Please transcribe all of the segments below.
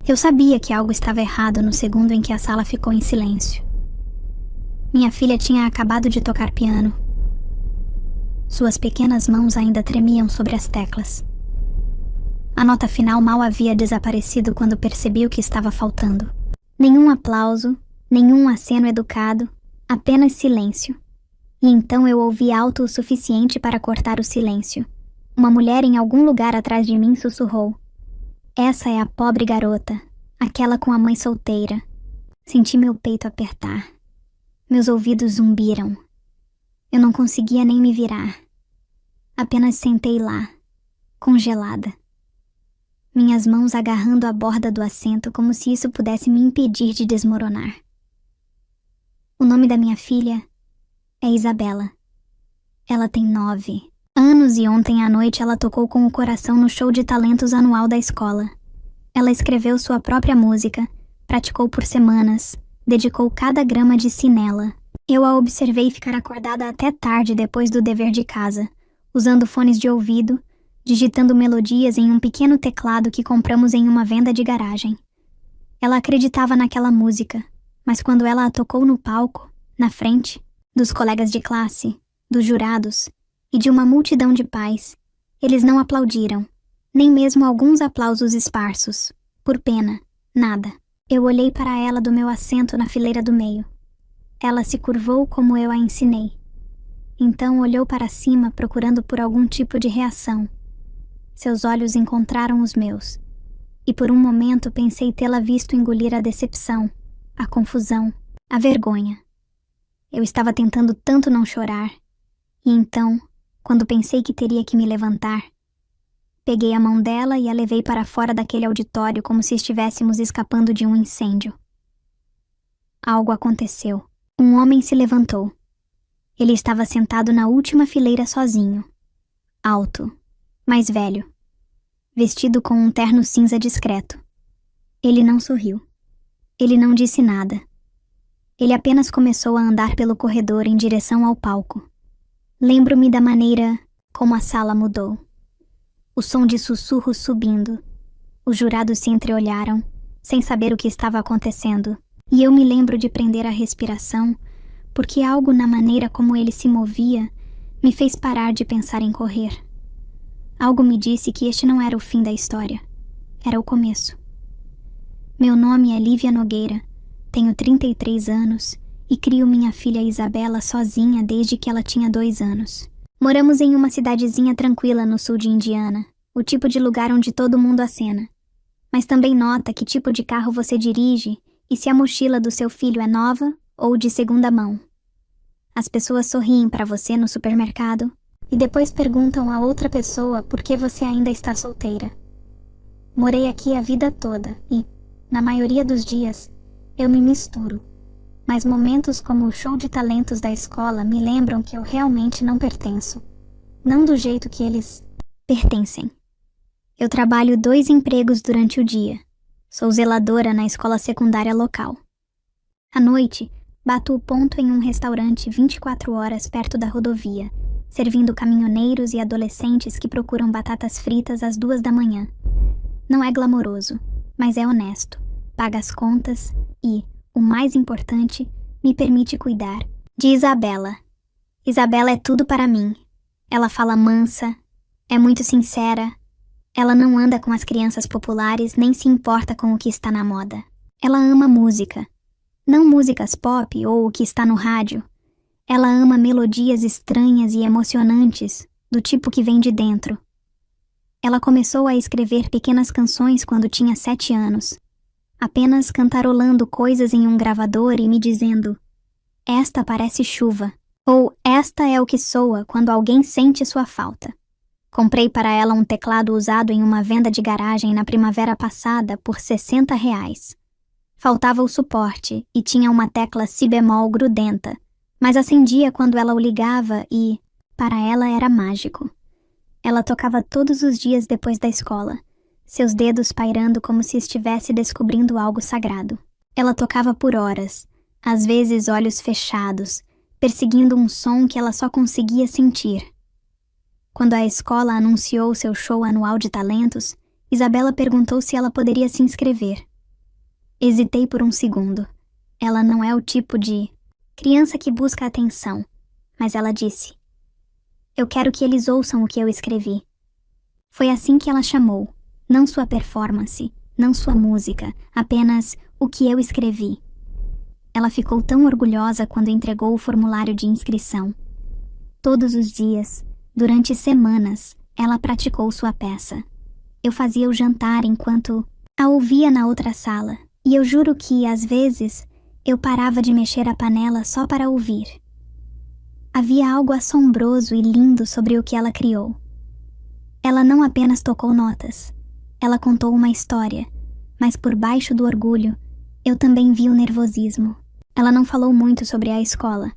Eu sabia que algo estava errado no segundo em que a sala ficou em silêncio. Minha filha tinha acabado de tocar piano. Suas pequenas mãos ainda tremiam sobre as teclas. A nota final mal havia desaparecido quando percebi o que estava faltando. Nenhum aplauso, nenhum aceno educado, apenas silêncio. E então eu ouvi alto o suficiente para cortar o silêncio. Uma mulher em algum lugar atrás de mim sussurrou: "Essa é a pobre garota, aquela com a mãe solteira." Senti meu peito apertar. Meus ouvidos zumbiram. Eu não conseguia nem me virar. Apenas sentei lá, congelada. Minhas mãos agarrando a borda do assento como se isso pudesse me impedir de desmoronar. O nome da minha filha é Isabela. Ela tem 9 anos e ontem à noite ela tocou com o coração no show de talentos anual da escola. Ela escreveu sua própria música, praticou por semanas, dedicou cada grama de si nela. Eu a observei ficar acordada até tarde depois do dever de casa, usando fones de ouvido, digitando melodias em um pequeno teclado que compramos em uma venda de garagem. Ela acreditava naquela música, mas quando ela a tocou no palco, na frente, dos colegas de classe, dos jurados e de uma multidão de pais, eles não aplaudiram, nem mesmo alguns aplausos esparsos. Por pena, nada. Eu olhei para ela do meu assento na fileira do meio. Ela se curvou como eu a ensinei. Então olhou para cima procurando por algum tipo de reação. Seus olhos encontraram os meus, e por um momento pensei tê-la visto engolir a decepção, a confusão, a vergonha. Eu estava tentando tanto não chorar, e então, quando pensei que teria que me levantar, peguei a mão dela e a levei para fora daquele auditório como se estivéssemos escapando de um incêndio. Algo aconteceu. Um homem se levantou. Ele estava sentado na última fileira sozinho. Alto, mais velho, vestido com um terno cinza discreto. Ele não sorriu. Ele não disse nada. Ele apenas começou a andar pelo corredor em direção ao palco. Lembro-me da maneira como a sala mudou. O som de sussurros subindo. Os jurados se entreolharam, sem saber o que estava acontecendo, e eu me lembro de prender a respiração, porque algo na maneira como ele se movia me fez parar de pensar em correr. Algo me disse que este não era o fim da história. Era o começo. Meu nome é Lívia Nogueira, tenho 33 anos e crio minha filha Isabela sozinha desde que ela tinha 2 anos. Moramos em uma cidadezinha tranquila no sul de Indiana, o tipo de lugar onde todo mundo acena. Mas também nota que tipo de carro você dirige e se a mochila do seu filho é nova ou de segunda mão. As pessoas sorriem para você no supermercado e depois perguntam a outra pessoa por que você ainda está solteira. Morei aqui a vida toda e, na maioria dos dias, eu me misturo. Mas momentos como o show de talentos da escola me lembram que eu realmente não pertenço. Não do jeito que eles pertencem. Eu trabalho 2 empregos durante o dia. Sou zeladora na escola secundária local. À noite, bato o ponto em um restaurante 24 horas perto da rodovia, servindo caminhoneiros e adolescentes que procuram batatas fritas às 2 da manhã. Não é glamouroso, mas é honesto, paga as contas e, o mais importante, me permite cuidar de Isabela. Isabela é tudo para mim. Ela fala mansa, é muito sincera. Ela não anda com as crianças populares nem se importa com o que está na moda. Ela ama música. Não músicas pop ou o que está no rádio. Ela ama melodias estranhas e emocionantes, do tipo que vem de dentro. Ela começou a escrever pequenas canções quando tinha 7 anos. Apenas cantarolando coisas em um gravador e me dizendo: "Esta parece chuva", ou "Esta é o que soa quando alguém sente sua falta." Comprei para ela um teclado usado em uma venda de garagem na primavera passada por R$60. Faltava o suporte e tinha uma tecla si bemol grudenta, mas acendia quando ela o ligava e, para ela, era mágico. Ela tocava todos os dias depois da escola, seus dedos pairando como se estivesse descobrindo algo sagrado. Ela tocava por horas, às vezes olhos fechados, perseguindo um som que ela só conseguia sentir. Quando a escola anunciou seu show anual de talentos, Isabela perguntou se ela poderia se inscrever. Hesitei por um segundo. Ela não é o tipo de criança que busca atenção, mas ela disse: "Eu quero que eles ouçam o que eu escrevi." Foi assim que ela chamou, não sua performance, não sua música, apenas o que eu escrevi. Ela ficou tão orgulhosa quando entregou o formulário de inscrição. Todos os dias, durante semanas, ela praticou sua peça. Eu fazia o jantar enquanto a ouvia na outra sala, e eu juro que, às vezes, eu parava de mexer a panela só para ouvir. Havia algo assombroso e lindo sobre o que ela criou. Ela não apenas tocou notas, ela contou uma história, mas por baixo do orgulho, eu também vi o nervosismo. Ela não falou muito sobre a escola,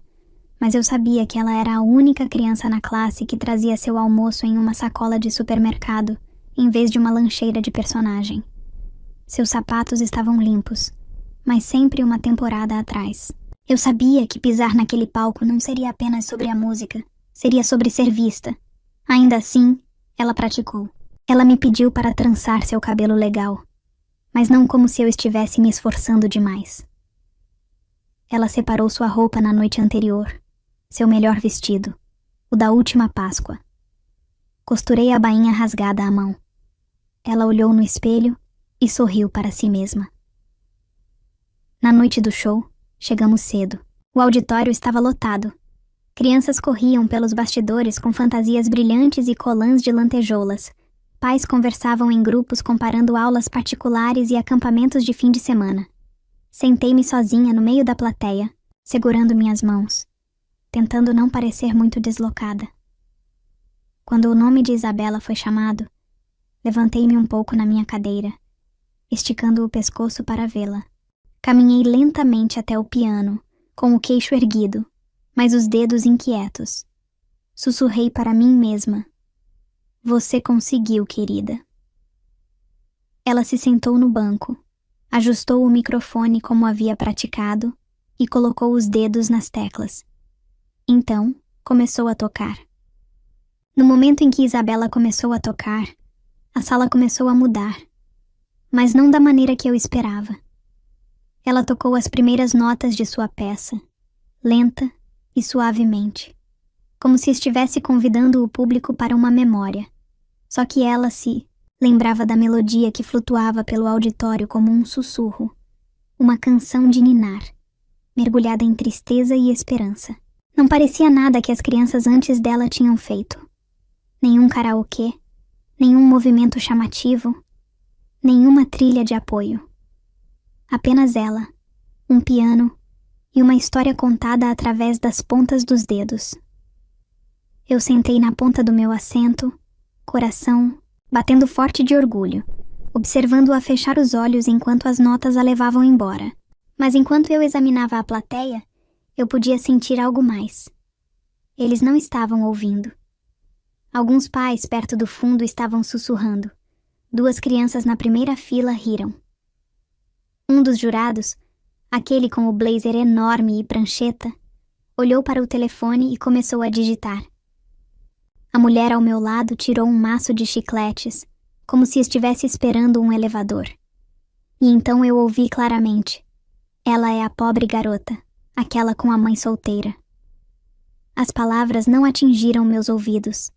mas eu sabia que ela era a única criança na classe que trazia seu almoço em uma sacola de supermercado, em vez de uma lancheira de personagem. Seus sapatos estavam limpos, mas sempre uma temporada atrás. Eu sabia que pisar naquele palco não seria apenas sobre a música, seria sobre ser vista. Ainda assim, ela praticou. Ela me pediu para trançar seu cabelo legal, mas não como se eu estivesse me esforçando demais. Ela separou sua roupa na noite anterior, seu melhor vestido, o da última Páscoa. Costurei a bainha rasgada à mão. Ela olhou no espelho e sorriu para si mesma. Na noite do show, chegamos cedo. O auditório estava lotado. Crianças corriam pelos bastidores com fantasias brilhantes e colãs de lantejoulas. Pais conversavam em grupos comparando aulas particulares e acampamentos de fim de semana. Sentei-me sozinha no meio da plateia, segurando minhas mãos, tentando não parecer muito deslocada. Quando o nome de Isabela foi chamado, levantei-me um pouco na minha cadeira, esticando o pescoço para vê-la. Caminhei lentamente até o piano, com o queixo erguido, mas os dedos inquietos. Sussurrei para mim mesma: "Você conseguiu, querida." Ela se sentou no banco, ajustou o microfone como havia praticado e colocou os dedos nas teclas. Então, começou a tocar. No momento em que Isabela começou a tocar, a sala começou a mudar, mas não da maneira que eu esperava. Ela tocou as primeiras notas de sua peça, lenta e suavemente, como se estivesse convidando o público para uma memória. Só que ela se lembrava da melodia que flutuava pelo auditório como um sussurro, uma canção de ninar, mergulhada em tristeza e esperança. Não parecia nada que as crianças antes dela tinham feito. Nenhum karaokê, nenhum movimento chamativo, nenhuma trilha de apoio. Apenas ela, um piano e uma história contada através das pontas dos dedos. Eu sentei na ponta do meu assento, coração batendo forte de orgulho, observando-a fechar os olhos enquanto as notas a levavam embora. Mas enquanto eu examinava a plateia, eu podia sentir algo mais. Eles não estavam ouvindo. Alguns pais perto do fundo estavam sussurrando. 2 crianças na primeira fila riram. Um dos jurados, aquele com o blazer enorme e prancheta, olhou para o telefone e começou a digitar. A mulher ao meu lado tirou um maço de chicletes, como se estivesse esperando um elevador. E então eu ouvi claramente: "Ela é a pobre garota, aquela com a mãe solteira." As palavras não atingiram meus ouvidos.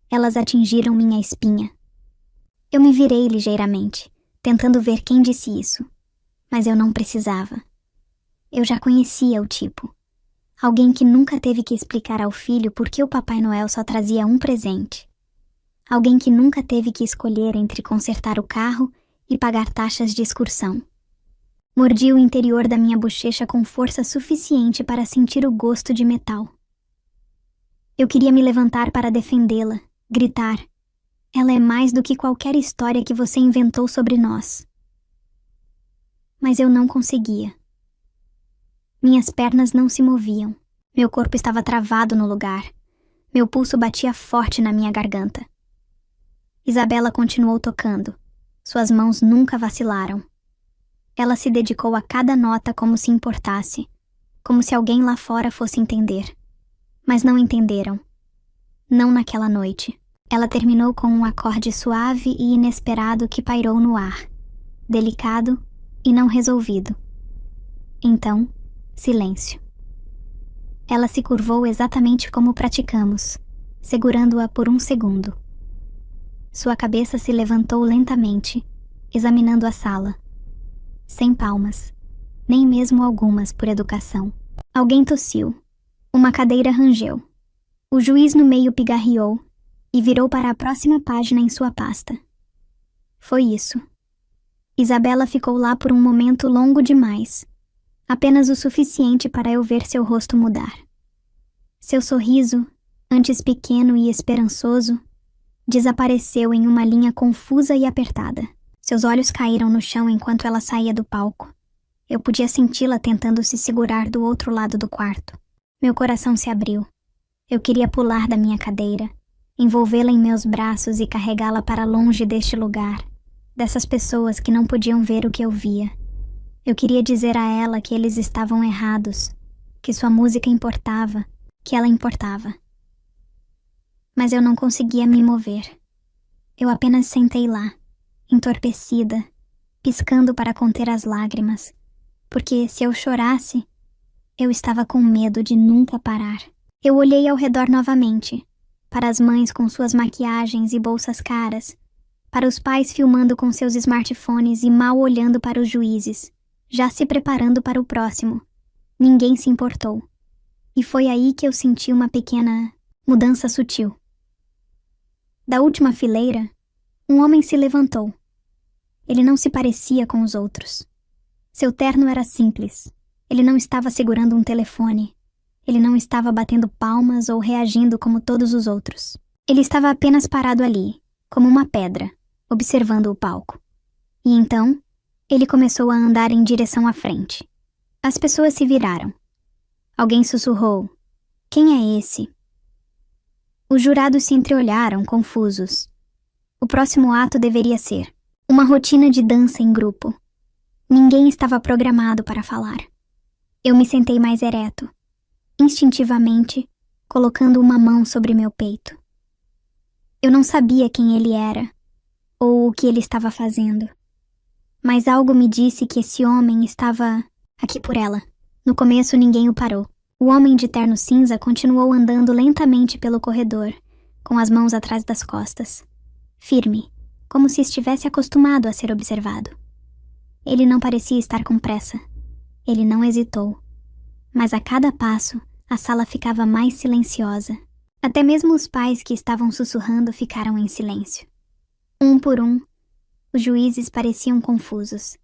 Elas atingiram minha espinha. Eu me virei ligeiramente, tentando ver quem disse isso. Mas eu não precisava. Eu já conhecia o tipo. Alguém que nunca teve que explicar ao filho por que o Papai Noel só trazia um presente. Alguém que nunca teve que escolher entre consertar o carro e pagar taxas de excursão. Mordi o interior da minha bochecha com força suficiente para sentir o gosto de metal. Eu queria me levantar para defendê-la, gritar: "Ela é mais do que qualquer história que você inventou sobre nós." Mas eu não conseguia. Minhas pernas não se moviam. Meu corpo estava travado no lugar. Meu pulso batia forte na minha garganta. Isabela continuou tocando. Suas mãos nunca vacilaram. Ela se dedicou a cada nota como se importasse, como se alguém lá fora fosse entender. Mas não entenderam. Não naquela noite. Ela terminou com um acorde suave e inesperado que pairou no ar, delicado e não resolvido. Então, silêncio. Ela se curvou exatamente como praticamos, segurando-a por um segundo. Sua cabeça se levantou lentamente, examinando a sala. Sem palmas, nem mesmo algumas por educação. Alguém tossiu. Uma cadeira rangeu. O juiz no meio pigarreou e virou para a próxima página em sua pasta. Foi isso. Isabela ficou lá por um momento longo demais, apenas o suficiente para eu ver seu rosto mudar. Seu sorriso, antes pequeno e esperançoso, desapareceu em uma linha confusa e apertada. Seus olhos caíram no chão enquanto ela saía do palco. Eu podia senti-la tentando se segurar do outro lado do quarto. Meu coração se abriu. Eu queria pular da minha cadeira, envolvê-la em meus braços e carregá-la para longe deste lugar, dessas pessoas que não podiam ver o que eu via. Eu queria dizer a ela que eles estavam errados, que sua música importava, que ela importava. Mas eu não conseguia me mover. Eu apenas sentei lá, entorpecida, piscando para conter as lágrimas, porque se eu chorasse, eu estava com medo de nunca parar. Eu olhei ao redor novamente, para as mães com suas maquiagens e bolsas caras, para os pais filmando com seus smartphones e mal olhando para os juízes, já se preparando para o próximo. Ninguém se importou. E foi aí que eu senti uma pequena mudança sutil. Da última fileira, um homem se levantou. Ele não se parecia com os outros. Seu terno era simples. Ele não estava segurando um telefone. Ele não estava batendo palmas ou reagindo como todos os outros. Ele estava apenas parado ali, como uma pedra, observando o palco. E então, ele começou a andar em direção à frente. As pessoas se viraram. Alguém sussurrou: "Quem é esse?" Os jurados se entreolharam, confusos. O próximo ato deveria ser uma rotina de dança em grupo. Ninguém estava programado para falar. Eu me sentei mais ereto, instintivamente, colocando uma mão sobre meu peito. Eu não sabia quem ele era, ou o que ele estava fazendo. Mas algo me disse que esse homem estava aqui por ela. No começo ninguém o parou. O homem de terno cinza continuou andando lentamente pelo corredor, com as mãos atrás das costas. Firme, como se estivesse acostumado a ser observado. Ele não parecia estar com pressa. Ele não hesitou. Mas a cada passo, a sala ficava mais silenciosa. Até mesmo os pais que estavam sussurrando ficaram em silêncio. Um por um, os juízes pareciam confusos.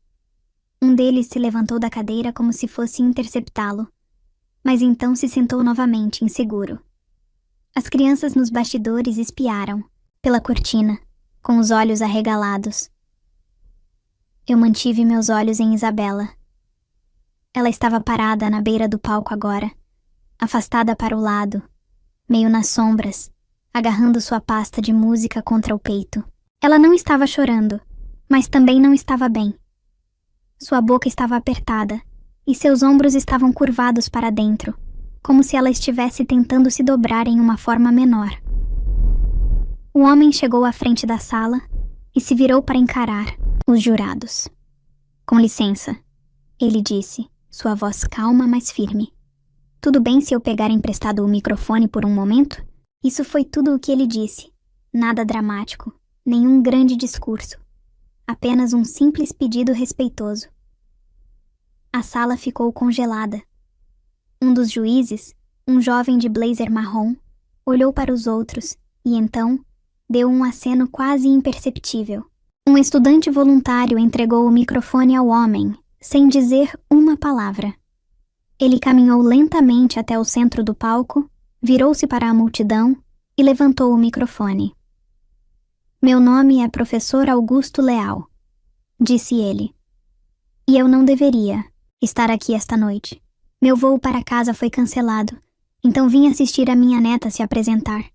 Um deles se levantou da cadeira como se fosse interceptá-lo, mas então se sentou novamente, inseguro. As crianças nos bastidores espiaram, pela cortina, com os olhos arregalados. Eu mantive meus olhos em Isabela. Ela estava parada na beira do palco agora, afastada para o lado, meio nas sombras, agarrando sua pasta de música contra o peito. Ela não estava chorando, mas também não estava bem. Sua boca estava apertada e seus ombros estavam curvados para dentro, como se ela estivesse tentando se dobrar em uma forma menor. O homem chegou à frente da sala e se virou para encarar os jurados. "Com licença", ele disse, sua voz calma, mas firme. "Tudo bem se eu pegar emprestado o microfone por um momento?" Isso foi tudo o que ele disse. Nada dramático, nenhum grande discurso. Apenas um simples pedido respeitoso. A sala ficou congelada. Um dos juízes, um jovem de blazer marrom, olhou para os outros e então deu um aceno quase imperceptível. Um estudante voluntário entregou o microfone ao homem, sem dizer uma palavra. Ele caminhou lentamente até o centro do palco, virou-se para a multidão e levantou o microfone. "Meu nome é Professor Augusto Leal", disse ele. "E eu não deveria estar aqui esta noite. Meu voo para casa foi cancelado, então vim assistir a minha neta se apresentar.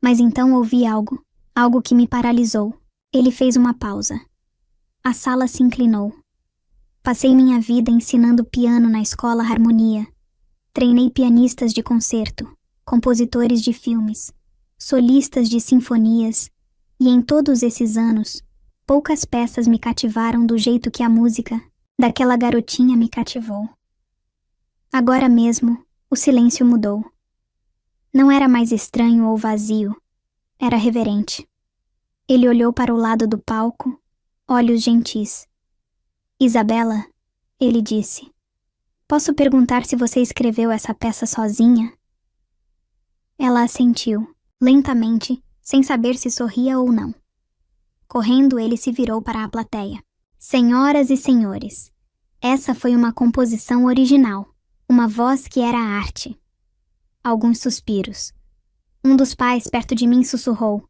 Mas então ouvi algo que me paralisou." Ele fez uma pausa. A sala se inclinou. "Passei minha vida ensinando piano na escola Harmonia. Treinei pianistas de concerto, compositores de filmes, solistas de sinfonias, e em todos esses anos, poucas peças me cativaram do jeito que a música daquela garotinha me cativou. Agora mesmo, o silêncio mudou. Não era mais estranho ou vazio, era reverente. Ele olhou para o lado do palco, olhos gentis. Isabela, ele disse, posso perguntar se você escreveu essa peça sozinha? Ela assentiu, lentamente, sem saber se sorria ou não. Correndo, ele se virou para a plateia. Senhoras e senhores, essa foi uma composição original, uma voz que era arte. Alguns suspiros. Um dos pais perto de mim sussurrou,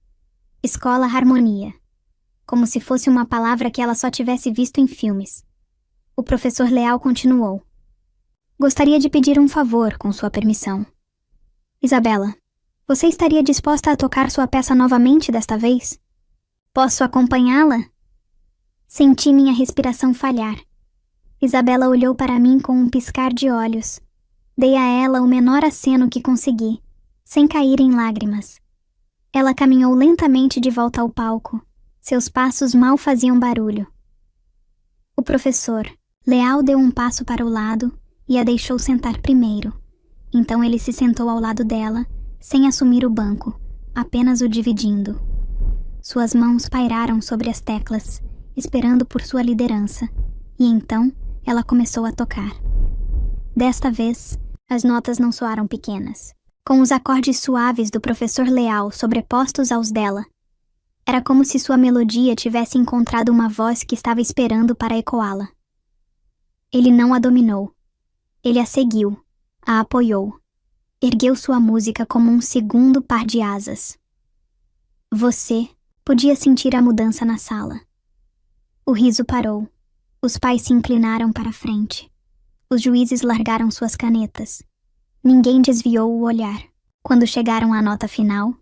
Escola Harmonia, como se fosse uma palavra que ela só tivesse visto em filmes. O professor Leal continuou. Gostaria de pedir um favor, com sua permissão. Isabela, você estaria disposta a tocar sua peça novamente desta vez? Posso acompanhá-la? Senti minha respiração falhar. Isabela olhou para mim com um piscar de olhos. Dei a ela o menor aceno que consegui, sem cair em lágrimas. Ela caminhou lentamente de volta ao palco. Seus passos mal faziam barulho. O professor, Leal, deu um passo para o lado e a deixou sentar primeiro. Então ele se sentou ao lado dela, sem assumir o banco, apenas o dividindo. Suas mãos pairaram sobre as teclas, esperando por sua liderança, e então ela começou a tocar. Desta vez, as notas não soaram pequenas. Com os acordes suaves do professor Leal sobrepostos aos dela, era como se sua melodia tivesse encontrado uma voz que estava esperando para ecoá-la. Ele não a dominou. Ele a seguiu, a apoiou. Ergueu sua música como um segundo par de asas. Você podia sentir a mudança na sala. O riso parou. Os pais se inclinaram para a frente. Os juízes largaram suas canetas. Ninguém desviou o olhar. Quando chegaram à nota final,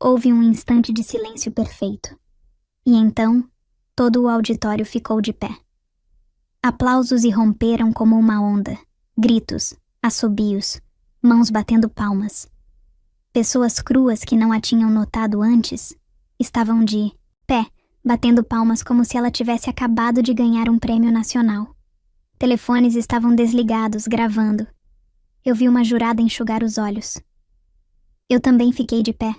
houve um instante de silêncio perfeito. E então, todo o auditório ficou de pé. Aplausos irromperam como uma onda. Gritos, assobios, mãos batendo palmas. Pessoas cruas que não a tinham notado antes estavam de pé, batendo palmas como se ela tivesse acabado de ganhar um prêmio nacional. Telefones estavam desligados, gravando. Eu vi uma jurada enxugar os olhos. Eu também fiquei de pé,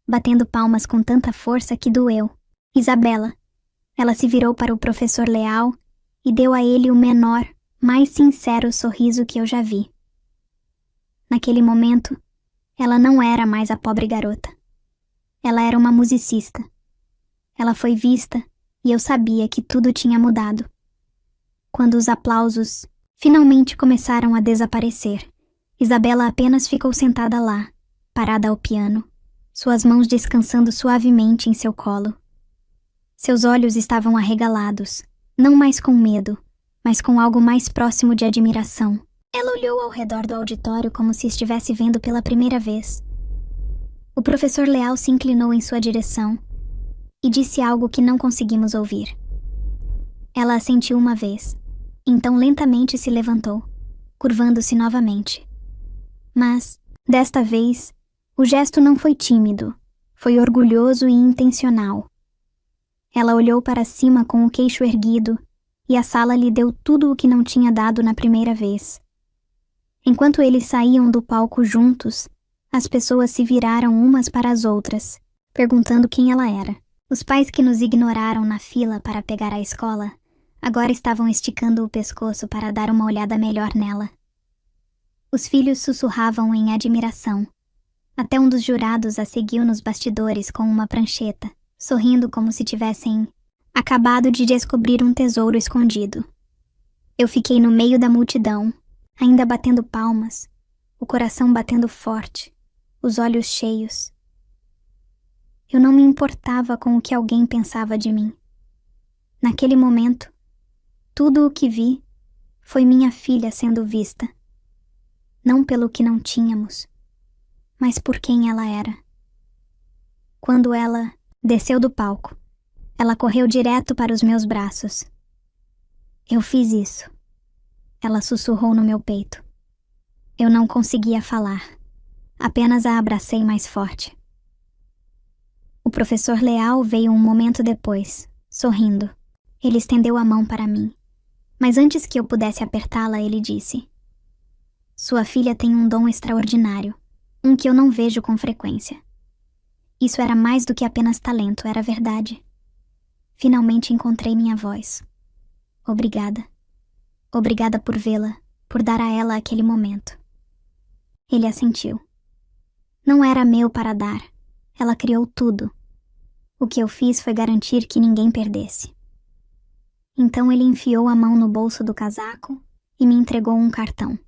batendo palmas com tanta força que doeu. Isabela. Ela se virou para o professor Leal e deu a ele o menor, mais sincero sorriso que eu já vi. Naquele momento, ela não era mais a pobre garota. Ela era uma musicista. Ela foi vista e eu sabia que tudo tinha mudado. Quando os aplausos finalmente começaram a desaparecer, Isabela apenas ficou sentada lá, parada ao piano, suas mãos descansando suavemente em seu colo. Seus olhos estavam arregalados, não mais com medo, mas com algo mais próximo de admiração. Ela olhou ao redor do auditório como se estivesse vendo pela primeira vez. O professor Leal se inclinou em sua direção e disse algo que não conseguimos ouvir. Ela assentiu uma vez, então lentamente se levantou, curvando-se novamente. Mas, desta vez, o gesto não foi tímido, foi orgulhoso e intencional. Ela olhou para cima com o queixo erguido e a sala lhe deu tudo o que não tinha dado na primeira vez. Enquanto eles saíam do palco juntos, as pessoas se viraram umas para as outras, perguntando quem ela era. Os pais que nos ignoraram na fila para pegar a escola agora estavam esticando o pescoço para dar uma olhada melhor nela. Os filhos sussurravam em admiração. Até um dos jurados a seguiu nos bastidores com uma prancheta, sorrindo como se tivessem acabado de descobrir um tesouro escondido. Eu fiquei no meio da multidão, ainda batendo palmas, o coração batendo forte, os olhos cheios. Eu não me importava com o que alguém pensava de mim. Naquele momento, tudo o que vi foi minha filha sendo vista. Não pelo que não tínhamos, mas por quem ela era. Quando ela desceu do palco, ela correu direto para os meus braços. Eu fiz isso. Ela sussurrou no meu peito. Eu não conseguia falar, apenas a abracei mais forte. O professor Leal veio um momento depois, sorrindo. Ele estendeu a mão para mim. Mas antes que eu pudesse apertá-la, ele disse: Sua filha tem um dom extraordinário, um que eu não vejo com frequência. Isso era mais do que apenas talento, era verdade. Finalmente encontrei minha voz. Obrigada. Obrigada por vê-la, por dar a ela aquele momento. Ele assentiu. Não era meu para dar. Ela criou tudo. O que eu fiz foi garantir que ninguém perdesse. Então ele enfiou a mão no bolso do casaco e me entregou um cartão.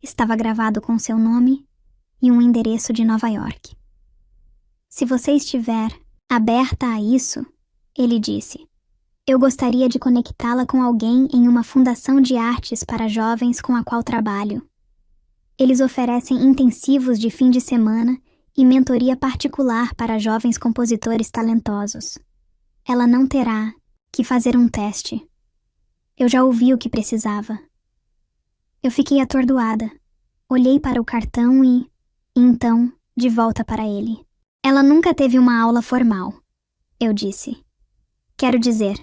Estava gravado com seu nome e um endereço de Nova York. Se você estiver aberta a isso, ele disse, eu gostaria de conectá-la com alguém em uma fundação de artes para jovens com a qual trabalho. Eles oferecem intensivos de fim de semana e mentoria particular para jovens compositores talentosos. Ela não terá que fazer um teste. Eu já ouvi o que precisava. Eu fiquei atordoada. Olhei para o cartão e então, de volta para ele. Ela nunca teve uma aula formal, eu disse. Quero dizer,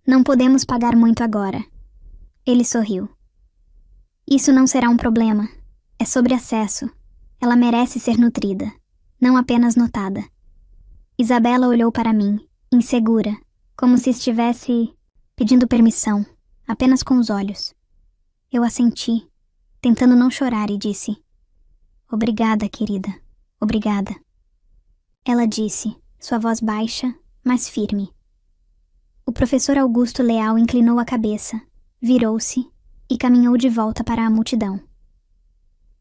não podemos pagar muito agora. Ele sorriu. Isso não será um problema. É sobre acesso. Ela merece ser nutrida, não apenas notada. Isabela olhou para mim, insegura, como se estivesse pedindo permissão, apenas com os olhos. Eu assenti, tentando não chorar, e disse, obrigada, querida, obrigada. Ela disse, sua voz baixa, mas firme. O professor Augusto Leal inclinou a cabeça, virou-se e caminhou de volta para a multidão.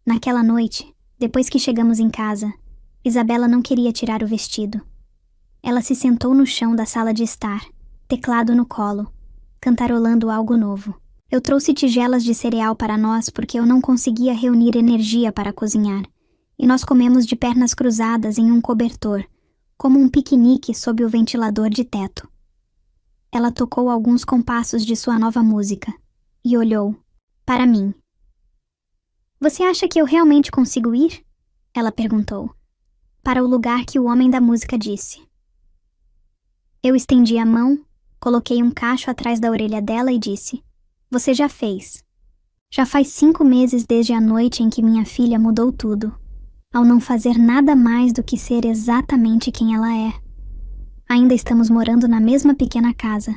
Naquela noite, depois que chegamos em casa, Isabela não queria tirar o vestido. Ela se sentou no chão da sala de estar, teclado no colo, cantarolando algo novo. Eu trouxe tigelas de cereal para nós porque eu não conseguia reunir energia para cozinhar, e nós comemos de pernas cruzadas em um cobertor, como um piquenique sob o ventilador de teto. Ela tocou alguns compassos de sua nova música e olhou para mim. Você acha que eu realmente consigo ir? Ela perguntou, para o lugar que o homem da música disse. Eu estendi a mão, coloquei um cacho atrás da orelha dela e disse, você já fez. Já faz 5 meses desde a noite em que minha filha mudou tudo, ao não fazer nada mais do que ser exatamente quem ela é. Ainda estamos morando na mesma pequena casa.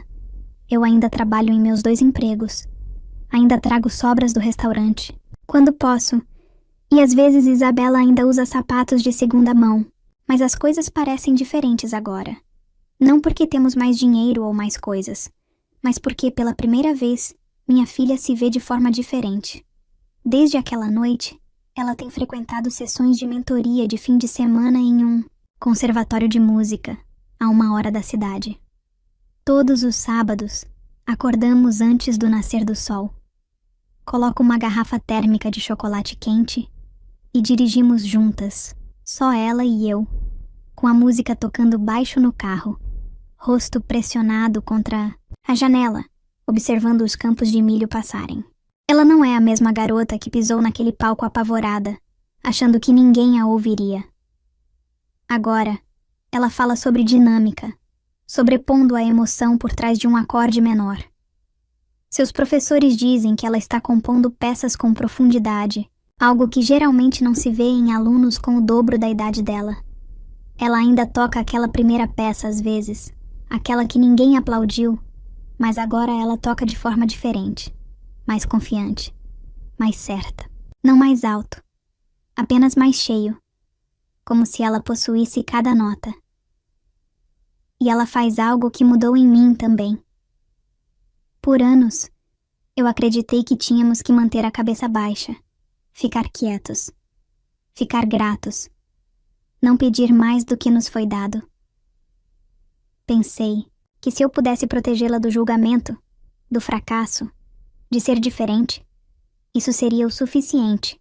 Eu ainda trabalho em meus 2 empregos. Ainda trago sobras do restaurante, quando posso. E às vezes Isabela ainda usa sapatos de segunda mão. Mas as coisas parecem diferentes agora. Não porque temos mais dinheiro ou mais coisas, mas porque, pela primeira vez, minha filha se vê de forma diferente. Desde aquela noite, ela tem frequentado sessões de mentoria de fim de semana em um conservatório de música, a 1 hora da cidade. Todos os sábados, acordamos antes do nascer do sol. Coloco uma garrafa térmica de chocolate quente e dirigimos juntas, só ela e eu, com a música tocando baixo no carro, rosto pressionado contra a janela, observando os campos de milho passarem. Ela não é a mesma garota que pisou naquele palco apavorada, achando que ninguém a ouviria. Agora, ela fala sobre dinâmica, sobrepondo a emoção por trás de um acorde menor. Seus professores dizem que ela está compondo peças com profundidade, algo que geralmente não se vê em alunos com o dobro da idade dela. Ela ainda toca aquela primeira peça às vezes, aquela que ninguém aplaudiu, mas agora ela toca de forma diferente, mais confiante, mais certa, não mais alto, apenas mais cheio, como se ela possuísse cada nota. E ela faz algo que mudou em mim também. Por anos, eu acreditei que tínhamos que manter a cabeça baixa, ficar quietos, ficar gratos, não pedir mais do que nos foi dado. Pensei que se eu pudesse protegê-la do julgamento, do fracasso, de ser diferente, isso seria o suficiente.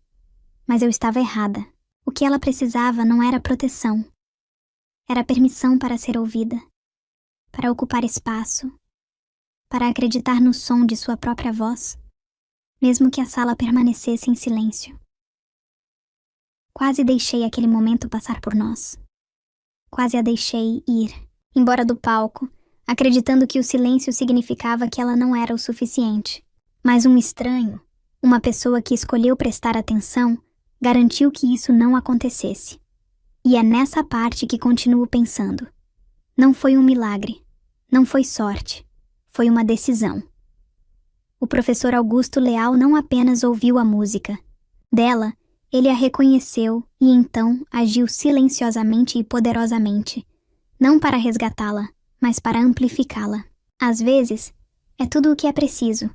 Mas eu estava errada. O que ela precisava não era proteção. Era permissão para ser ouvida, para ocupar espaço, para acreditar no som de sua própria voz, mesmo que a sala permanecesse em silêncio. Quase deixei aquele momento passar por nós. Quase a deixei ir, embora do palco, acreditando que o silêncio significava que ela não era o suficiente. Mas um estranho, uma pessoa que escolheu prestar atenção, garantiu que isso não acontecesse. E é nessa parte que continuo pensando. Não foi um milagre, não foi sorte, foi uma decisão. O professor Augusto Leal não apenas ouviu a música. Dela, ele a reconheceu e então agiu silenciosamente e poderosamente, não para resgatá-la, mas para amplificá-la. Às vezes, é tudo o que é preciso.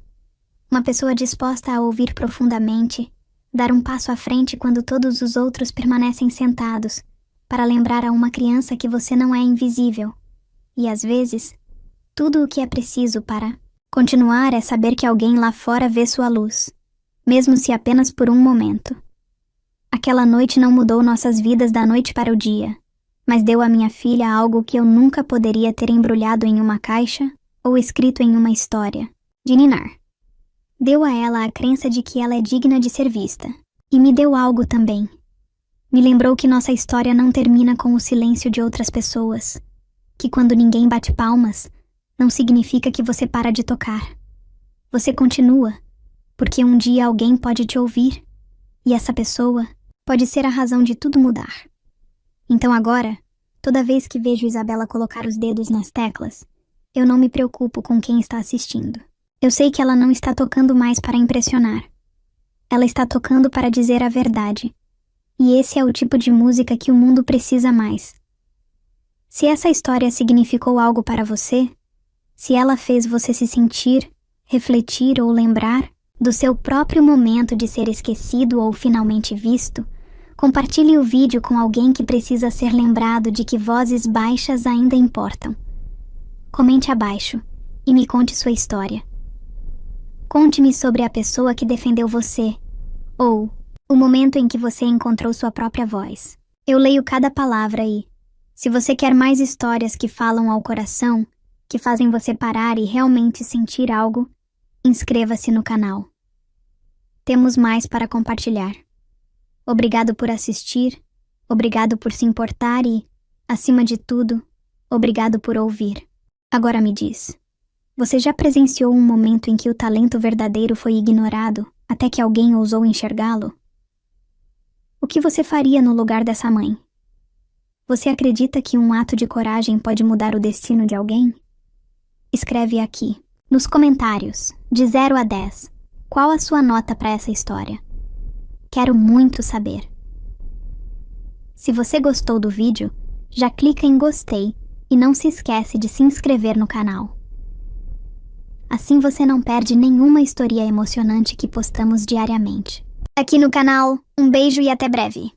Uma pessoa disposta a ouvir profundamente, dar um passo à frente quando todos os outros permanecem sentados, para lembrar a uma criança que você não é invisível. E às vezes, tudo o que é preciso para continuar é saber que alguém lá fora vê sua luz, mesmo se apenas por um momento. Aquela noite não mudou nossas vidas da noite para o dia, mas deu à minha filha algo que eu nunca poderia ter embrulhado em uma caixa ou escrito em uma história, de ninar. Deu a ela a crença de que ela é digna de ser vista, e me deu algo também. Me lembrou que nossa história não termina com o silêncio de outras pessoas, que quando ninguém bate palmas, não significa que você para de tocar. Você continua, porque um dia alguém pode te ouvir, e essa pessoa pode ser a razão de tudo mudar. Então agora, toda vez que vejo Isabela colocar os dedos nas teclas, eu não me preocupo com quem está assistindo. Eu sei que ela não está tocando mais para impressionar. Ela está tocando para dizer a verdade. E esse é o tipo de música que o mundo precisa mais. Se essa história significou algo para você, se ela fez você se sentir, refletir ou lembrar do seu próprio momento de ser esquecido ou finalmente visto, compartilhe o vídeo com alguém que precisa ser lembrado de que vozes baixas ainda importam. Comente abaixo e me conte sua história. Conte-me sobre a pessoa que defendeu você, ou o momento em que você encontrou sua própria voz. Eu leio cada palavra e, se você quer mais histórias que falam ao coração, que fazem você parar e realmente sentir algo, inscreva-se no canal. Temos mais para compartilhar. Obrigado por assistir, obrigado por se importar e, acima de tudo, obrigado por ouvir. Agora me diz, você já presenciou um momento em que o talento verdadeiro foi ignorado até que alguém ousou enxergá-lo? O que você faria no lugar dessa mãe? Você acredita que um ato de coragem pode mudar o destino de alguém? Escreve aqui, nos comentários, de 0 a 10, qual a sua nota para essa história? Quero muito saber. Se você gostou do vídeo, já clica em gostei e não se esquece de se inscrever no canal. Assim você não perde nenhuma história emocionante que postamos diariamente. Aqui no canal, um beijo e até breve.